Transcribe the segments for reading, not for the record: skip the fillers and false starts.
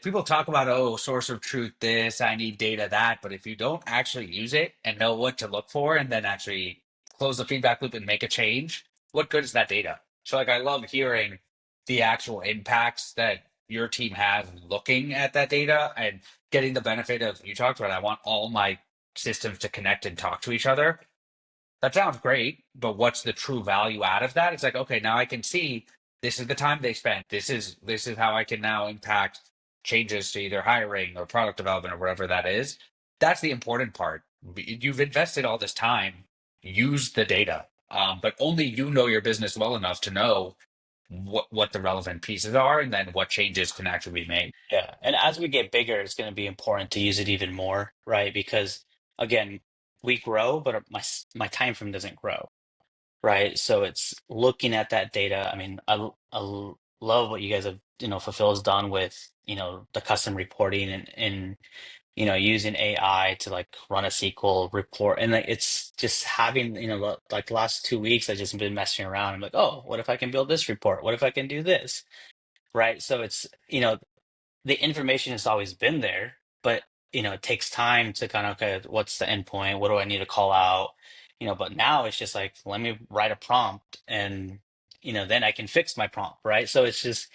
people talk about, oh, source of truth, this, I need data, that. But if you don't actually use it and know what to look for and then actually close the feedback loop and make a change, what good is that data? So, like, I love hearing the actual impacts that your team has looking at that data and getting the benefit of, you talked about, I want all my systems to connect and talk to each other. That sounds great, but what's the true value out of that? It's like, okay, now I can see this is the time they spent. This is how I can now impact changes to either hiring or product development or whatever that is. That's the important part. You've invested all this time. Use the data, but only you know your business well enough to know what the relevant pieces are, and then what changes can actually be made. Yeah. And as we get bigger, it's going to be important to use it even more, right? Because again, we grow, but my time frame doesn't grow, right? So it's looking at that data. I mean, love what you guys have, Fulfill's done with, the custom reporting and using AI to like run a SQL report. And like it's just having, like the last 2 weeks, I've just been messing around. I'm like, oh, what if I can build this report? What if I can do this? Right. So it's, the information has always been there, but it takes time to kind of, okay, what's the endpoint? What do I need to call out? But now it's just like, let me write a prompt and then I can fix my prompt, right? So it's just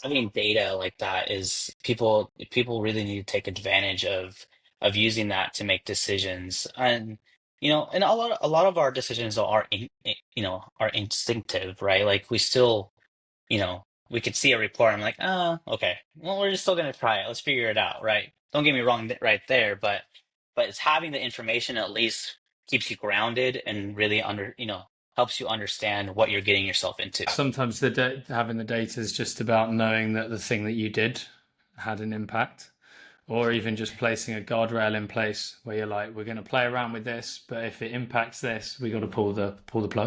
having data like that is people really need to take advantage of using that to make decisions. And a lot of our decisions are instinctive, right? Like we still, you know, we could see a report. I'm like, oh, okay. Well, we're just still gonna try it. Let's figure it out, right? Don't get me wrong, right there, but it's having the information at least keeps you grounded and really helps you understand what you're getting yourself into. Sometimes having the data is just about knowing that the thing that you did had an impact, or even just placing a guardrail in place where you're like, we're going to play around with this, but if it impacts this, we got to pull the plug.